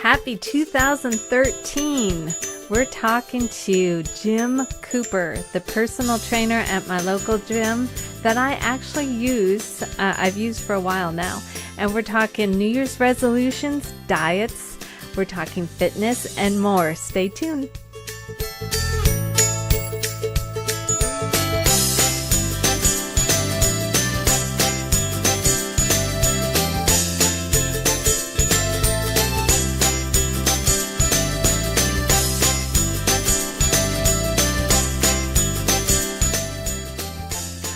Happy 2013. We're talking to Jim Cooper, the personal trainer at my local gym that I actually use. I've used for a while now. And we're talking New Year's resolutions, diets, we're talking fitness, and more. Stay tuned.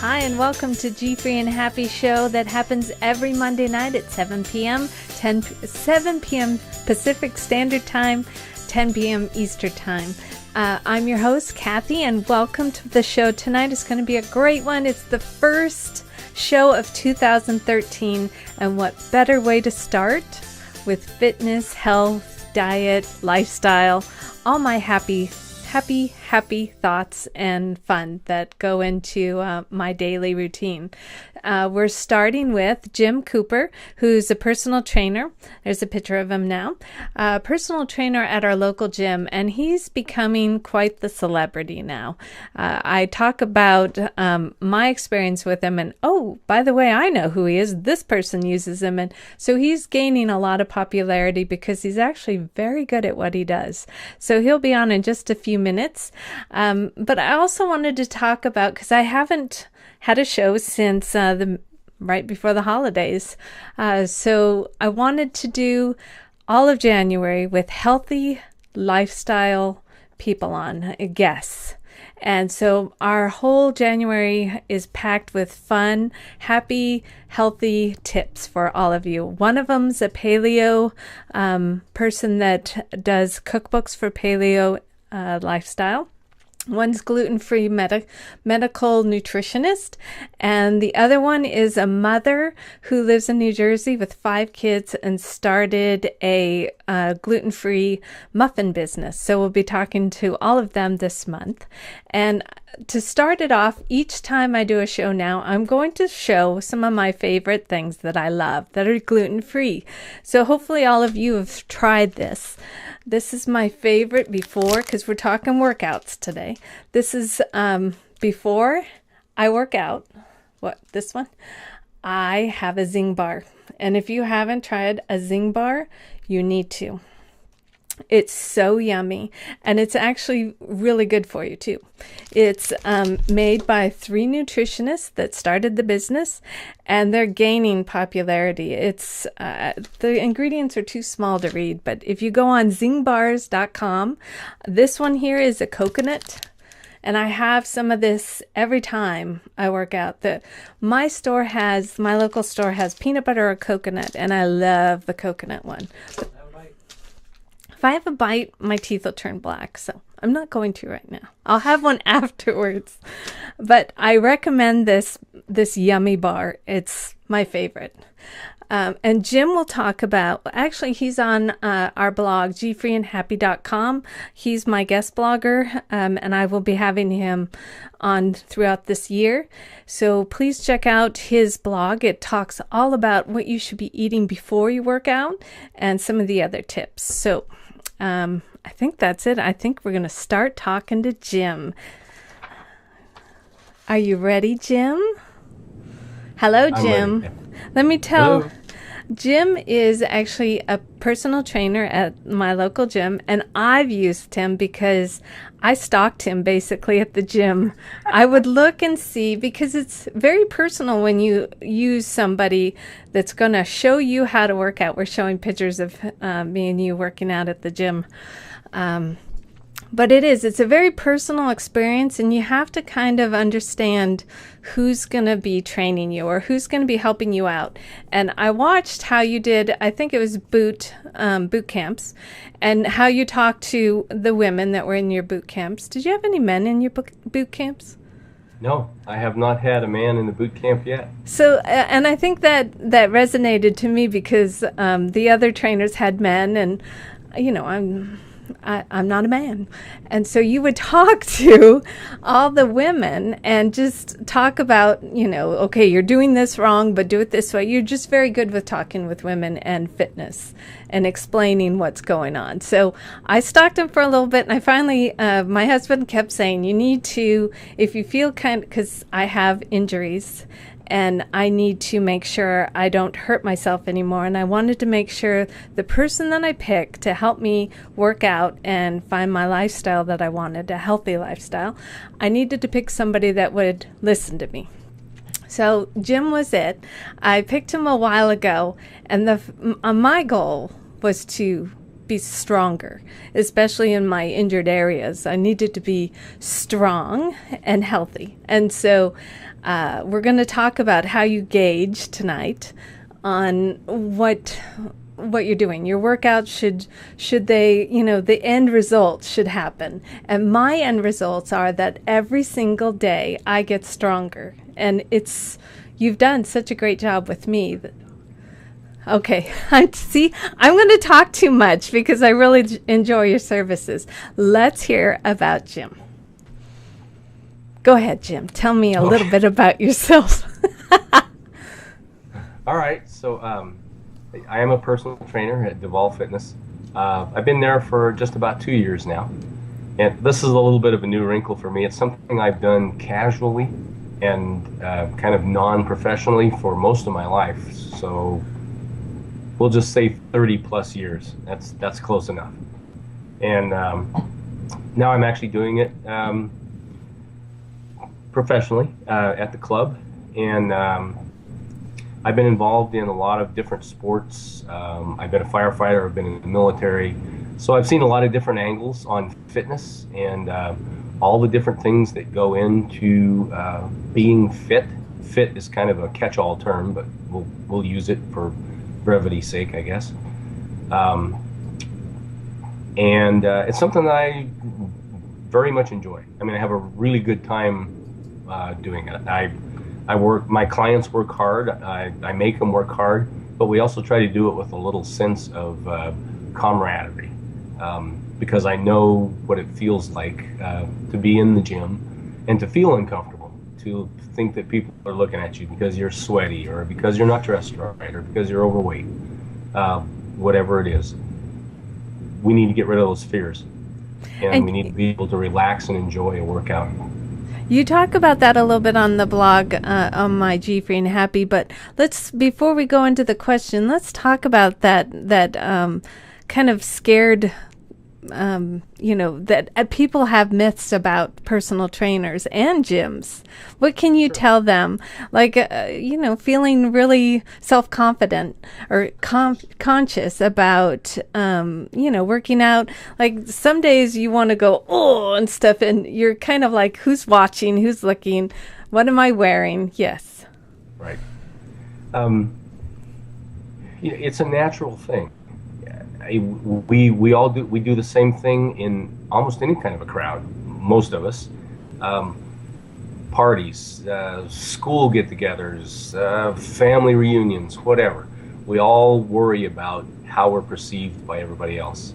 Hi, and welcome to GFree and Happy show that happens every Monday night at 7 p.m., 7 p.m. Pacific Standard Time, 10 p.m. Eastern Time. I'm your host, Kathy, and welcome to the show tonight. It's going to be a great one. It's the first show of 2013, and what better way to start with fitness, health, diet, lifestyle, all my happy thoughts and fun that go into my daily routine. We're starting with Jim Cooper, who's a personal trainer. There's a picture of him now. Personal trainer at our local gym, and he's becoming quite the celebrity now. I talk about my experience with him, and oh, by the way, I know who he is. This person uses him, and so he's gaining a lot of popularity because he's actually very good at what he does. So he'll be on in just a few minutes. But I also wanted to talk about, because I haven't had a show since right before the holidays. So I wanted to do all of January with healthy lifestyle people on, guests. And so our whole January is packed with fun, happy, healthy tips for all of you. One of them's a paleo person that does cookbooks for paleo lifestyle. One's gluten-free medical nutritionist, and the other one is a mother who lives in New Jersey with 5 kids and started a gluten-free muffin business. So we'll be talking to all of them this month. And to start it off, each time I do a show now, I'm going to show some of my favorite things that I love that are gluten-free. So hopefully all of you have tried this. This is my favorite before, because we're talking workouts today. This is before I work out. What, this one? I have a Zing bar. And if you haven't tried a Zing bar, you need to. It's so yummy, and it's actually really good for you too. It's made by 3 nutritionists that started the business, and they're gaining popularity. It's the ingredients are too small to read, but if you go on zingbars.com, this one here is a coconut, and I have some of this every time I work out. My local store has peanut butter or coconut, and I love the coconut one. If I have a bite, my teeth will turn black, so I'm not going to right now. I'll have one afterwards. But I recommend this yummy bar. It's my favorite. And Jim will talk about, actually he's on our blog, GFreeandHappy.com. He's my guest blogger, and I will be having him on throughout this year. So please check out his blog. It talks all about what you should be eating before you work out and some of the other tips. So I think that's it. I think we're going to start talking to Jim. Are you ready, Jim? Hello, Jim. Let me tell. Hello. Jim is actually a personal trainer at my local gym, and I've used him because I stalked him basically at the gym. I would look and see, because it's very personal when you use somebody that's going to show you how to work out. We're showing pictures of me and you working out at the gym. But it's a very personal experience, and you have to kind of understand who's going to be training you or who's going to be helping you out. And I watched how you did, I think it was boot camps, and how you talked to the women that were in your boot camps. Did you have any men in your boot camps? No, I have not had a man in the boot camp yet. So, and I think that resonated to me because the other trainers had men, and, you know, I'm not a man. And so you would talk to all the women and just talk about, okay, you're doing this wrong, but do it this way. You're just very good with talking with women and fitness and explaining what's going on. So I stalked him for a little bit, and I finally, my husband kept saying, you need to, if you feel because I have injuries, and I need to make sure I don't hurt myself anymore. And I wanted to make sure the person that I picked to help me work out and find my lifestyle that I wanted, a healthy lifestyle, I needed to pick somebody that would listen to me. So Jim was it. I picked him a while ago, and my goal was to be stronger, especially in my injured areas. I needed to be strong and healthy. And so we're going to talk about how you gauge tonight on what you're doing. Your workouts should they, the end results should happen. And my end results are that every single day I get stronger. And you've done such a great job with me. Okay, see, I'm going to talk too much because I really enjoy your services. Let's hear about Jim. Go ahead, Jim. Tell me a little bit about yourself. All right. So I am a personal trainer at Duval Fitness. I've been there for just about 2 years now. And this is a little bit of a new wrinkle for me. It's something I've done casually and kind of non-professionally for most of my life. So we'll just say 30 plus years. That's close enough. And now I'm actually doing it professionally at the club, and I've been involved in a lot of different sports. I've been a firefighter, I've been in the military, so I've seen a lot of different angles on fitness and all the different things that go into being fit. Fit is kind of a catch-all term, but we'll use it for brevity's sake, I guess. And it's something that I very much enjoy. I mean, I have a really good time doing it. I work, my clients work hard, I make them work hard, but we also try to do it with a little sense of camaraderie, because I know what it feels like to be in the gym and to feel uncomfortable, to think that people are looking at you because you're sweaty or because you're not dressed right or because you're overweight, whatever it is. We need to get rid of those fears, and we need to be able to relax and enjoy a workout. You talk about that a little bit on the blog on my GFree and Happy, but before we go into the question, let's talk about that kind of scared, that people have myths about personal trainers and gyms. What can you tell them? Like, feeling really self-confident or conscious about, working out. Like some days you want to go, oh, and stuff, and you're kind of like, who's watching? Who's looking? What am I wearing? Yes. Right. It's a natural thing. We all do the same thing in almost any kind of a crowd. Most of us, parties, school get-togethers, family reunions, whatever. We all worry about how we're perceived by everybody else,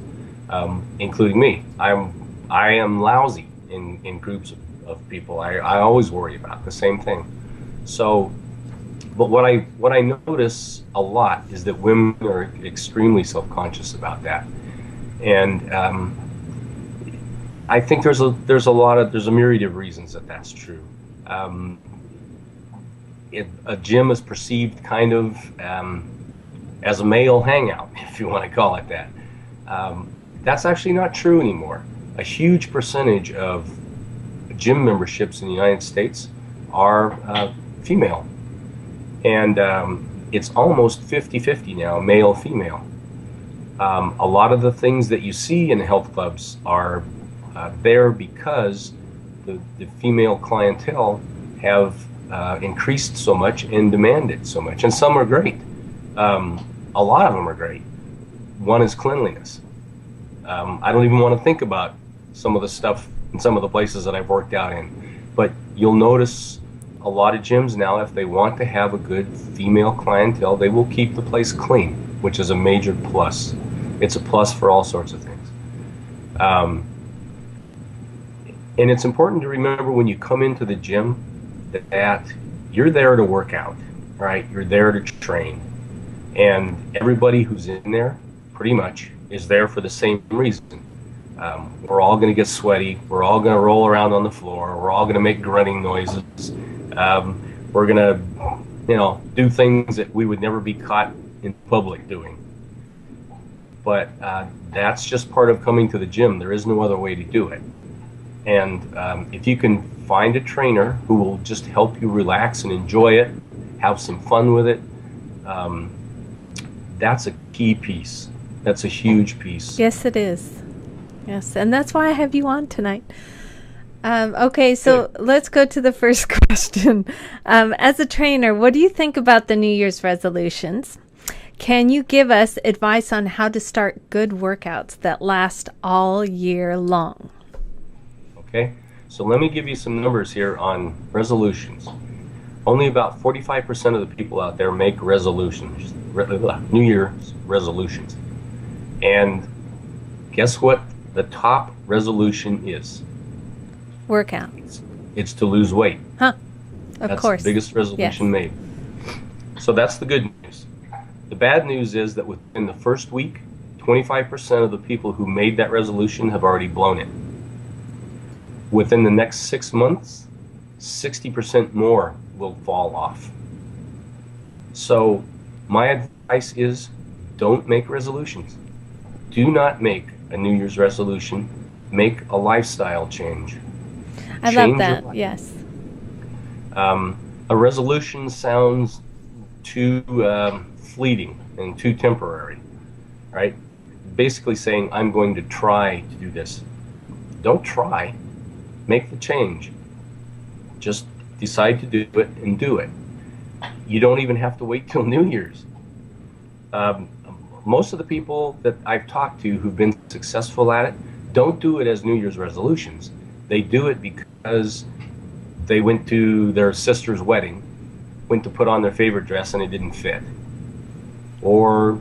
including me. I am lousy in groups of people. I always worry about the same thing. So. But what I notice a lot is that women are extremely self-conscious about that, and I think there's a myriad of reasons that that's true. A gym is perceived kind of as a male hangout, if you want to call it that. That's actually not true anymore. A huge percentage of gym memberships in the United States are female. And it's almost 50-50 now, male-female. A lot of the things that you see in health clubs are there because the female clientele have increased so much and demanded so much. And some are great. A lot of them are great. One is cleanliness. I don't even want to think about some of the stuff in some of the places that I've worked out in. But you'll notice a lot of gyms now, if they want to have a good female clientele, they will keep the place clean, which is a major plus. It's a plus for all sorts of things. Um, and it's important to remember when you come into the gym that you're there to work out, right? You're there to train. And everybody who's in there pretty much is there for the same reason. We're all going to get sweaty. We're all going to roll around on the floor. We're all going to make grunting noises. We're going to, do things that we would never be caught in public doing. But that's just part of coming to the gym. There is no other way to do it. And if you can find a trainer who will just help you relax and enjoy it, have some fun with it, that's a key piece. That's a huge piece. Yes, it is. Yes, and that's why I have you on tonight. Okay, so let's go to the first question. As a trainer, what do you think about the New Year's resolutions? Can you give us advice on how to start good workouts that last all year long? Okay, so let me give you some numbers here on resolutions. Only about 45% of the people out there make resolutions, New Year's resolutions. And guess what the top resolution is? Workout. It's to lose weight. Huh. Of That's course. the biggest resolution made. So that's the good news. The bad news is that within the first week, 25% of the people who made that resolution have already blown it. Within the next 6 months, 60% more will fall off. So my advice is don't make resolutions. Do not make a New Year's resolution. Make a lifestyle change. I love that, yes. A resolution sounds too fleeting and too temporary, right? Basically saying, I'm going to try to do this. Don't try. Make the change. Just decide to do it and do it. You don't even have to wait till New Year's. Most of the people that I've talked to who've been successful at it don't do it as New Year's resolutions. They do it because they went to their sister's wedding, went to put on their favorite dress and it didn't fit. Or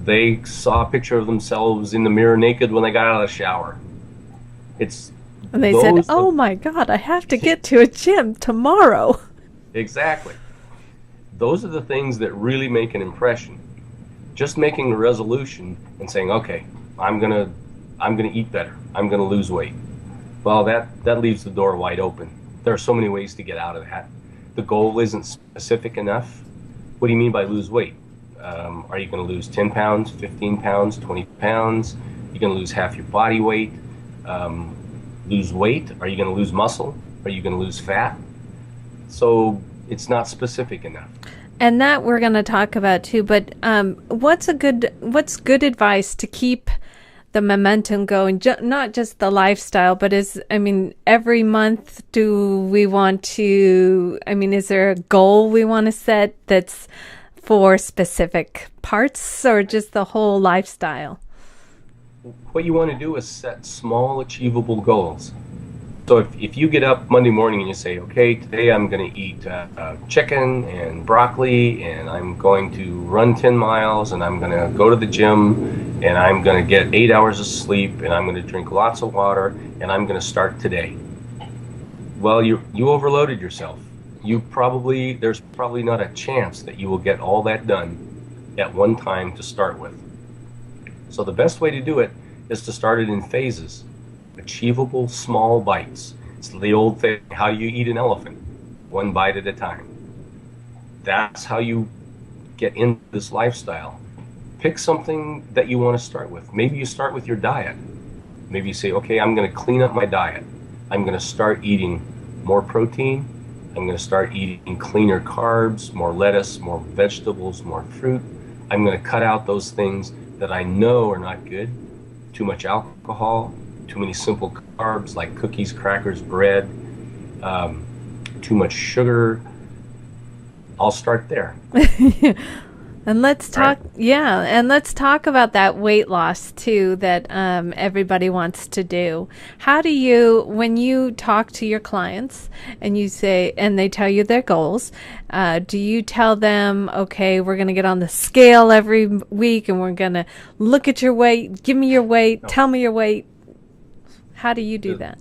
they saw a picture of themselves in the mirror naked when they got out of the shower. And they said, oh my God, I have to get to a gym tomorrow. Exactly. Those are the things that really make an impression. Just making a resolution and saying, okay, I'm gonna eat better. I'm gonna lose weight. Well, that leaves the door wide open. There are so many ways to get out of that. The goal isn't specific enough. What do you mean by lose weight? Are you going to lose 10 pounds, 15 pounds, 20 pounds? You're going to lose half your body weight? Lose weight? Are you going to lose muscle? Are you going to lose fat? So it's not specific enough. And that we're going to talk about too. But what's good advice to keep the momentum going? Not just the lifestyle, but every month do we want to? Is there a goal we want to set that's for specific parts, or just the whole lifestyle? What you want to do is set small, achievable goals. So if you get up Monday morning and you say, okay, today I'm going to eat chicken and broccoli, and I'm going to run 10 miles, and I'm going to go to the gym, and I'm going to get 8 hours of sleep, and I'm going to drink lots of water, and I'm going to start today. Well, you overloaded yourself. There's probably not a chance that you will get all that done at one time to start with. So the best way to do it is to start it in phases. Achievable small bites. It's the old thing, how you eat an elephant, one bite at a time. That's how you get into this lifestyle. Pick something that you want to start with. Maybe you start with your diet. Maybe you say, okay, I'm going to clean up my diet. I'm going to start eating more protein. I'm going to start eating cleaner carbs, more lettuce, more vegetables, more fruit. I'm going to cut out those things that I know are not good. Too much alcohol, too many simple carbs like cookies, crackers, bread, too much sugar. I'll start there. And let's talk, and let's talk about that weight loss too that everybody wants to do. How do you, when you talk to your clients and you say, and they tell you their goals, do you tell them, okay, we're going to get on the scale every week and we're going to look at your weight, give me your weight, tell me your weight? How do you do The, that?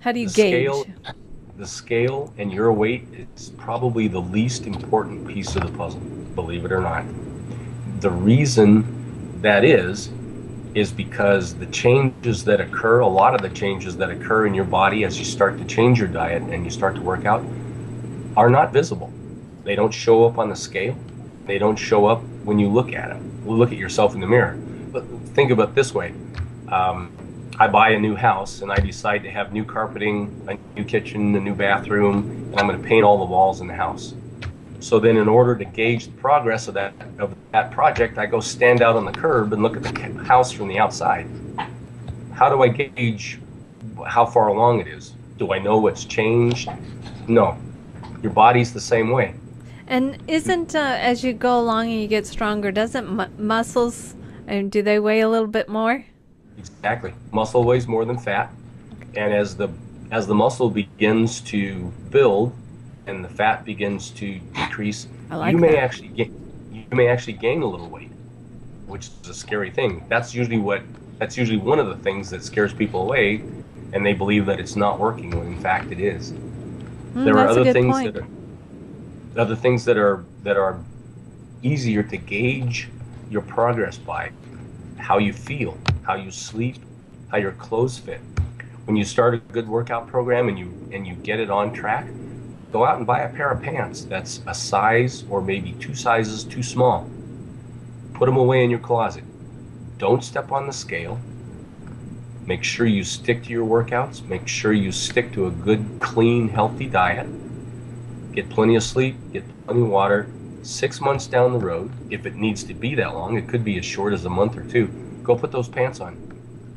How do you the gauge? scale, the scale and your weight is probably the least important piece of the puzzle, believe it or not. The reason that is because the changes that occur, a lot of the changes that occur in your body as you start to change your diet and you start to work out, are not visible. They don't show up on the scale. They don't show up when you look at it. Look at yourself in the mirror. But think about it this way. I buy a new house and I decide to have new carpeting, a new kitchen, a new bathroom, and I'm going to paint all the walls in the house. So then in order to gauge the progress of that project, I go stand out on the curb and look at the house from the outside. How do I gauge how far along it is? Do I know what's changed? No. Your body's the same way. And isn't as you go along and you get stronger, doesn't muscles and do they weigh a little bit more? Exactly. Muscle weighs more than fat, and as the muscle begins to build and the fat begins to decrease, I you like may that. actually gain a little weight, which is a scary thing. That's usually one of the things that scares people away, and they believe that it's not working when in fact it is. There are That's a good point. other things that are easier to gauge your progress by: how you feel, how you sleep, how your clothes fit. When you start a good workout program and you get it on track, go out and buy a pair of pants that's a size or maybe two sizes too small. Put them away in your closet. Don't step on the scale. Make sure you stick to your workouts. Make sure you stick to a good, clean, healthy diet. Get plenty of sleep, get plenty of water. 6 months down the road, if it needs to be that long, it could be as short as a month or two, go put those pants on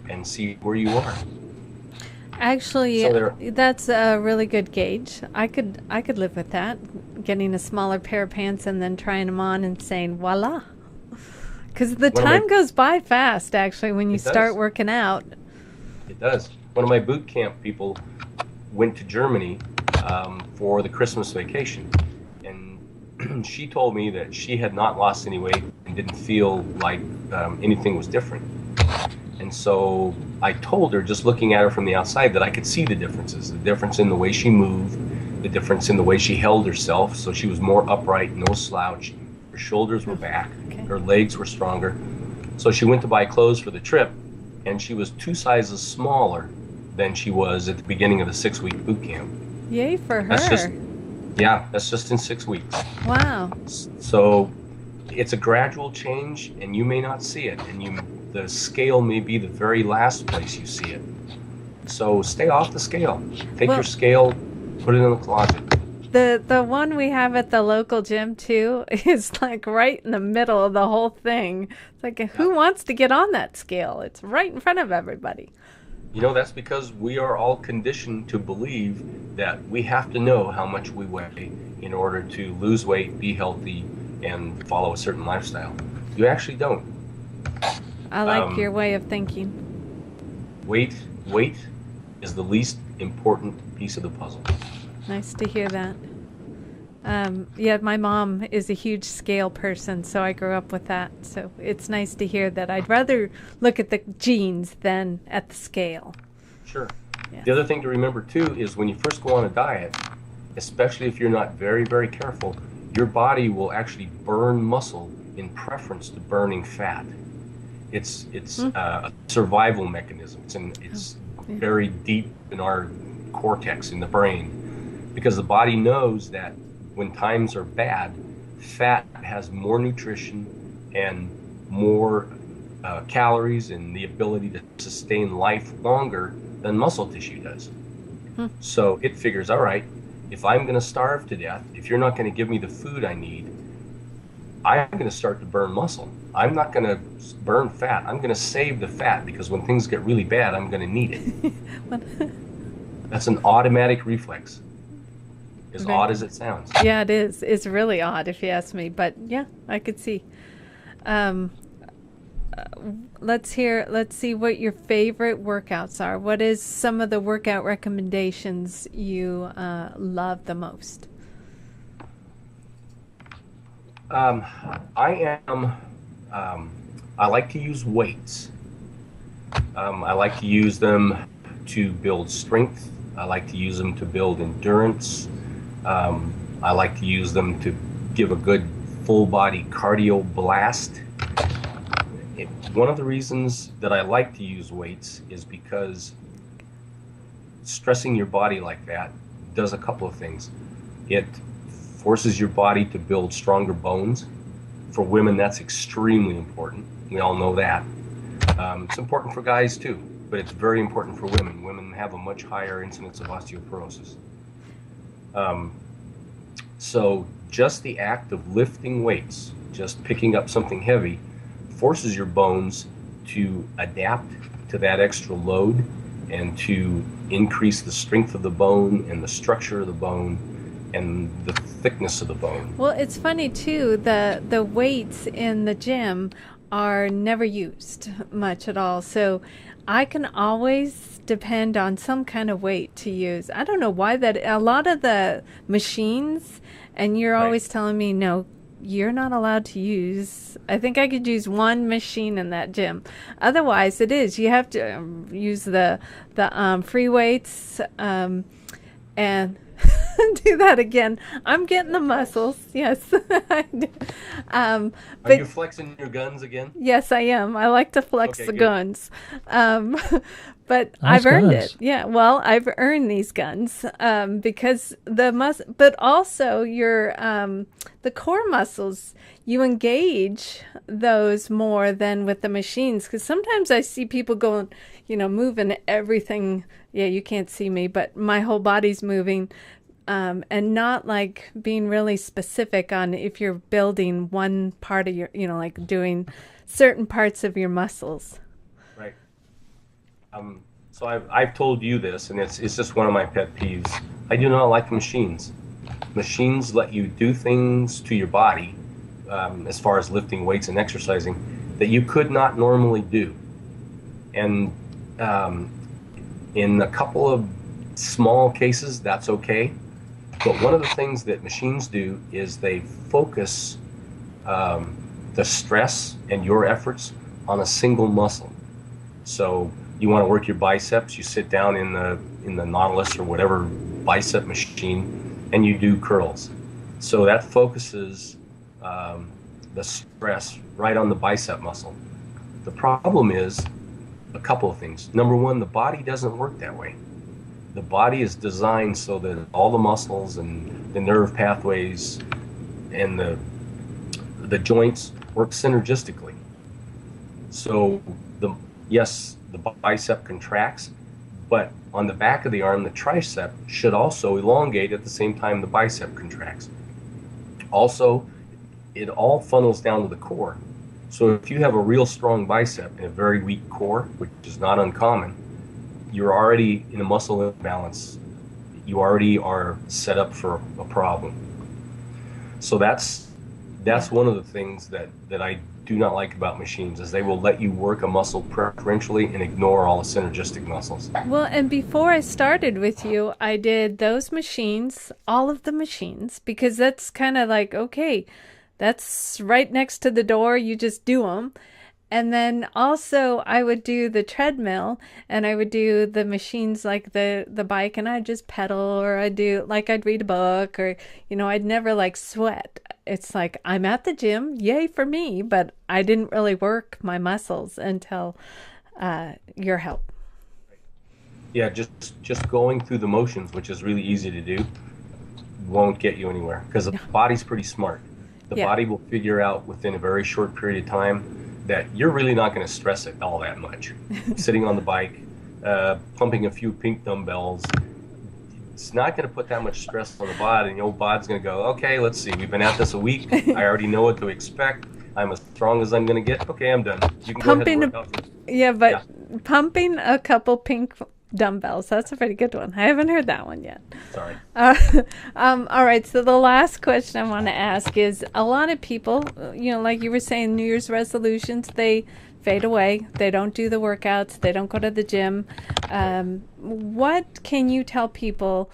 and see where you are. Actually, So there, that's a really good gauge. I could live with that. Getting a smaller pair of pants and then trying them on and saying voila. Because the one of my, time goes by fast, actually, when you it start does, working out. it does. One of my boot camp people went to Germany for the Christmas vacation, and she told me that she had not lost any weight and didn't feel like anything was different. And so I told her, just looking at her from the outside, that I could see the differences, the difference in the way she moved, the difference in the way she held herself. So she was more upright, no slouch. Her shoulders were back, Okay. her legs were stronger. So she went to buy clothes for the trip, and she was 2 sizes smaller than she was at the beginning of the 6-week boot camp. Yay for That's just, her. yeah, that's just in 6 weeks. Wow. So it's a gradual change, and you may not see it, and the scale may be the very last place you see it. So stay off the scale. Take Well, your scale, put it in the closet. the one we have at the local gym too is like right in the middle of the whole thing. It's like Yeah. who wants to get on that scale? It's right in front of everybody. That's because we are all conditioned to believe that we have to know how much we weigh in order to lose weight, be healthy, and follow a certain lifestyle. You actually don't. I like Um, your way of thinking. weight is the least important piece of the puzzle. Nice to hear that. Yeah, my mom is a huge scale person, so I grew up with that. So it's nice to hear that. I'd rather look at the genes than at the scale. Sure. Yeah. The other thing to remember too is when you first go on a diet, especially if you're not very, very careful, your body will actually burn muscle in preference to burning fat. It's a survival mechanism. It's Yeah. very deep in our cortex in the brain, because the body knows that when times are bad, fat has more nutrition and more calories and the ability to sustain life longer than muscle tissue does. Hmm. So it figures, all right, if I'm going to starve to death, if you're not going to give me the food I need, I'm going to start to burn muscle. I'm not going to burn fat. I'm going to save the fat, because when things get really bad, I'm going to need it. That's an automatic reflex, as Very odd good. as it sounds. Yeah, it is. It's really odd if you ask me, but yeah, I could see. Um, let's see what your favorite workouts are. What is some of the workout recommendations you love the most? Um, I am, I like to use weights. I like to use them to build strength. I like to use them to build endurance. I like to use them to give a good full body cardio blast. One of the reasons that I like to use weights is because stressing your body like that does a couple of things. It forces your body to build stronger bones. For women, that's extremely important. We all know that. It's important for guys too, but it's very important for women. Women have a much higher incidence of osteoporosis. So just the act of lifting weights, just picking up something heavy, forces your bones to adapt to that extra load and to increase the strength of the bone and the structure of the bone and the thickness of the bone. Well, it's funny too, the weights in the gym are never used much at all. So I can always depend on some kind of weight to use. I don't know why that a lot of the machines, and you're always telling me, no, you're not allowed to use. I think I could use one machine in that gym. Otherwise, it is. You have to use the free weights and do that again. I'm getting the muscles. Yes. I do. Are you flexing your guns again? Yes, I am. I like to flex the guns. But Nice I've earned guns. it. Yeah, well, I've earned these guns because but also your the core muscles, you engage those more than with the machines. Because sometimes I see people going, moving everything. Yeah, you can't see me, but my whole body's moving. And not like being really specific on if you're building one part of your, like doing certain parts of your muscles. Right. So I've told you this, and it's just one of my pet peeves. I do not like machines. Machines let you do things to your body, as far as lifting weights and exercising, that you could not normally do. And in a couple of small cases, that's okay. But one of the things that machines do is they focus the stress and your efforts on a single muscle. So you want to work your biceps, you sit down in the Nautilus or whatever bicep machine, and you do curls. So that focuses the stress right on the bicep muscle. The problem is a couple of things. Number one, the body doesn't work that way. The body is designed so that all the muscles and the nerve pathways and the joints work synergistically. So yes, the bicep contracts, but on the back of the arm, the tricep should also elongate at the same time the bicep contracts. Also, it all funnels down to the core. So if you have a real strong bicep and a very weak core, which is not uncommon, you're already in a muscle imbalance. You already are set up for a problem. So that's one of the things that I do not like about machines, is they will let you work a muscle preferentially and ignore all the synergistic muscles. Well, and before I started with you, I did those machines, all of the machines, because that's kind of like, okay, that's right next to the door. You just do them. And then also I would do the treadmill, and I would do the machines like the bike, and I'd just pedal, or I'd read a book, or, I'd never like sweat. It's like I'm at the gym, yay for me, but I didn't really work my muscles until your help. Yeah, just going through the motions, which is really easy to do, won't get you anywhere, because the body's pretty smart. The body will figure out within a very short period of time that you're really not going to stress it all that much. Sitting on the bike, pumping a few pink dumbbells, it's not going to put that much stress on the body, and the old body's going to go, okay, let's see, we've been at this a week, I already know what to expect, I'm as strong as I'm going to get, okay, I'm done. You can go ahead and work out. Pumping a couple pink dumbbells, that's a pretty good one. I haven't heard that one yet. Sorry. All right, so the last question I want to ask is, a lot of people, like you were saying, New Year's resolutions, they fade away. They don't do the workouts. They don't go to the gym. What can you tell people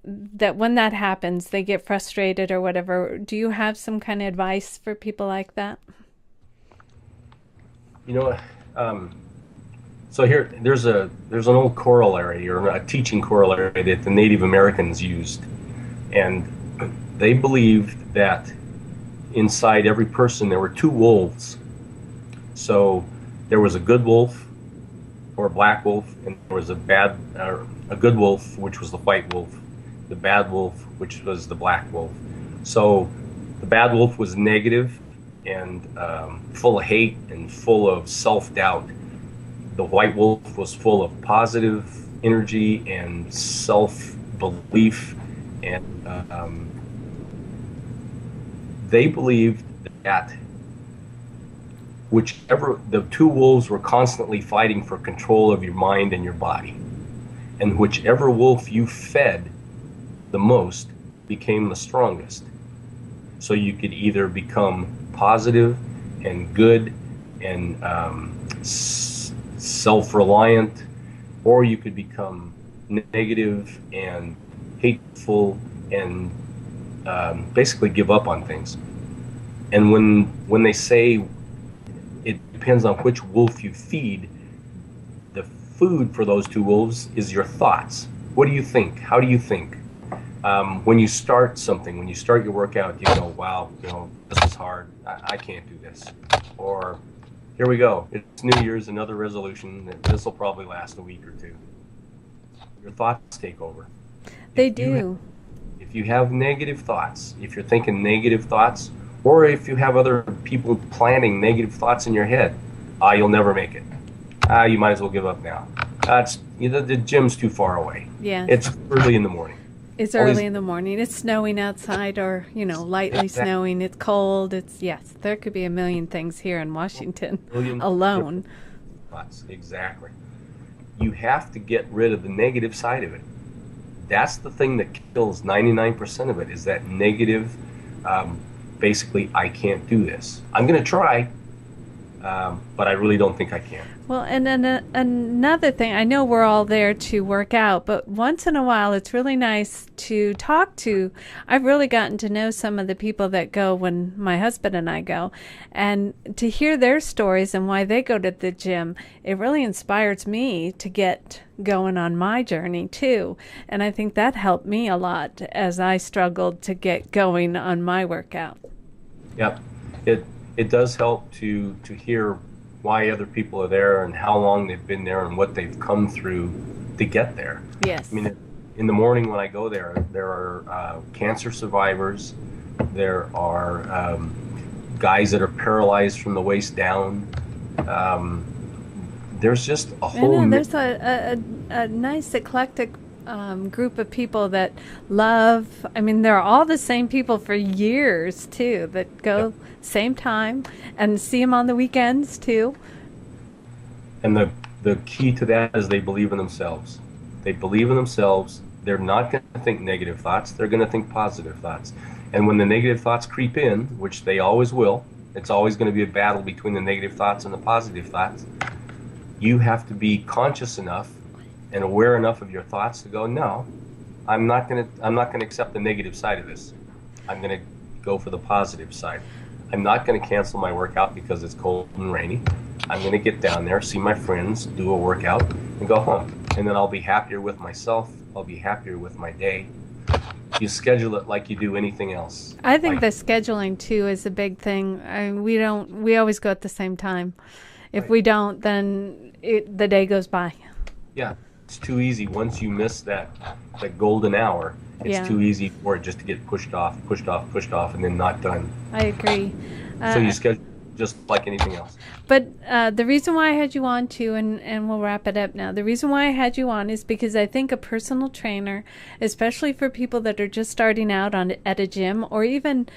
that when that happens, they get frustrated or whatever? Do you have some kind of advice for people like that? So here, there's an old corollary or a teaching corollary that the Native Americans used, and they believed that inside every person there were two wolves. So there was a good wolf or a black wolf, and there was a good wolf, which was the white wolf, the bad wolf, which was the black wolf. So the bad wolf was negative and full of hate and full of self-doubt. The white wolf was full of positive energy and self-belief, and they believed that whichever the two wolves were constantly fighting for control of your mind and your body, and whichever wolf you fed the most became the strongest. So you could either become positive and good and self-reliant, or you could become negative and hateful and basically give up on things. And when they say it depends on which wolf you feed, the food for those two wolves is your thoughts. What do you think? How do you think? When you start something, when you start your workout, you go, wow, this is hard. I can't do this. Or here we go. It's New Year's, another resolution. This will probably last a week or two. Your thoughts take over. They do. If you have negative thoughts, if you're thinking negative thoughts, or if you have other people planting negative thoughts in your head, you'll never make it. You might as well give up now. The gym's too far away. Yeah. It's early in the morning. It's early in the morning. It's snowing outside, or lightly snowing. It's cold. Yes. There could be a million things here in Washington alone. Thoughts. Exactly. You have to get rid of the negative side of it. That's the thing that kills 99% of it. Is that negative? Basically, I can't do this. I'm going to try, but I really don't think I can. Well, and then another thing, I know we're all there to work out, but once in a while it's really nice to talk to. I've really gotten to know some of the people that go when my husband and I go, and to hear their stories and why they go to the gym, it really inspires me to get going on my journey too. And I think that helped me a lot as I struggled to get going on my workout. Yep. It does help to hear why other people are there and how long they've been there and what they've come through to get there. Yes. I mean, in the morning when I go there are cancer survivors. There are guys that are paralyzed from the waist down. There's just a whole... There's a nice eclectic group of people that love. I mean, they're all the same people for years too that go same time and see them on the weekends too. And the key to that is they believe in themselves. They believe in themselves. They're not going to think negative thoughts. They're going to think positive thoughts. And when the negative thoughts creep in, which they always will, it's always going to be a battle between the negative thoughts and the positive thoughts. You have to be conscious enough and aware enough of your thoughts to go, no, I'm not going to accept the negative side of this. I'm going to go for the positive side. I'm not going to cancel my workout because it's cold and rainy. I'm going to get down there, see my friends, do a workout, and go home. And then I'll be happier with myself. I'll be happier with my day. You schedule it like you do anything else. I think the scheduling too is a big thing. We always go at the same time. If we don't, then the day goes by. Yeah. It's too easy. Once you miss that golden hour, it's too easy for it just to get pushed off, and then not done. I agree. So you schedule just like anything else. But the reason why I had you on too, and we'll wrap it up now, the reason why I had you on is because I think a personal trainer, especially for people that are just starting out at a gym, or even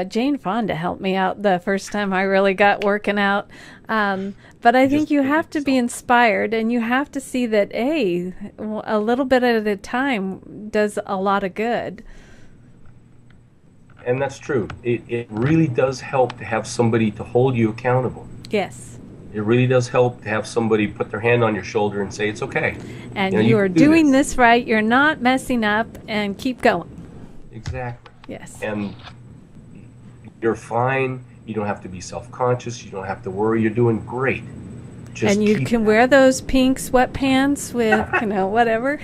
Jane Fonda helped me out the first time I really got working out. But I think you have to be inspired, and you have to see that, a little bit at a time does a lot of good. And that's true. It really does help to have somebody to hold you accountable. Yes. It really does help to have somebody put their hand on your shoulder and say, it's okay. And you are doing this right. You're not messing up, and keep going. Exactly. Yes. And you're fine. You don't have to be self-conscious. You don't have to worry. You're doing great. Just and you keep can wear those pink sweatpants with, whatever.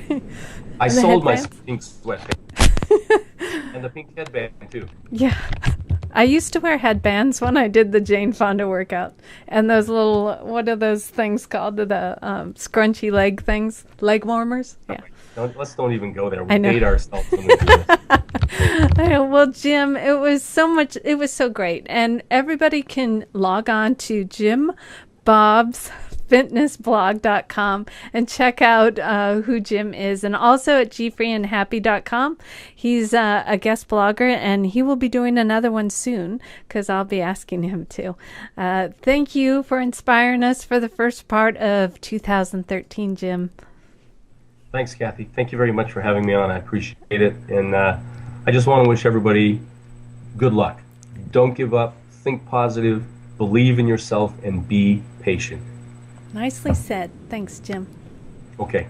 I the sold my headbands. pink sweatpants and the pink headband too. Yeah. I used to wear headbands when I did the Jane Fonda workout. And those little, what are those things called? The scrunchy leg things? Leg warmers? Yeah. Let's don't even go there. I We know. date ourselves when we do this. I know. Well, Jim, it was so great. And everybody can log on to jimbobsfitnessblog.com and check out who Jim is. And also at GFreeandHappy.com. He's a guest blogger, and he will be doing another one soon because I'll be asking him to. Thank you for inspiring us for the first part of 2013, Jim. Thanks, Kathy. Thank you very much for having me on. I appreciate it. And I just want to wish everybody good luck. Don't give up. Think positive. Believe in yourself and be patient. Nicely said. Thanks, Jim. Okay.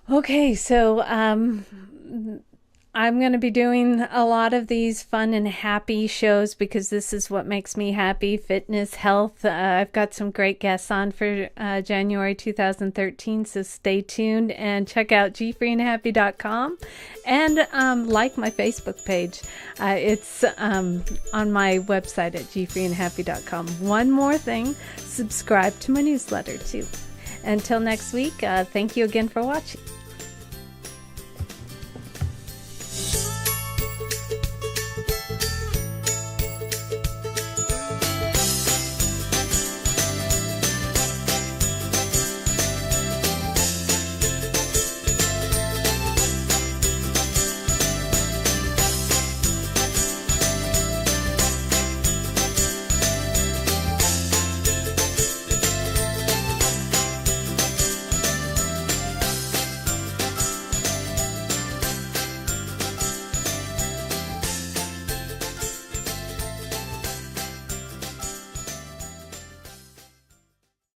Okay, so I'm going to be doing a lot of these fun and happy shows because this is what makes me happy, fitness, health. I've got some great guests on for January 2013, so stay tuned and check out GFreeandHappy.com and like my Facebook page. It's on my website at GFreeandHappy.com. One more thing, subscribe to my newsletter too. Until next week, thank you again for watching.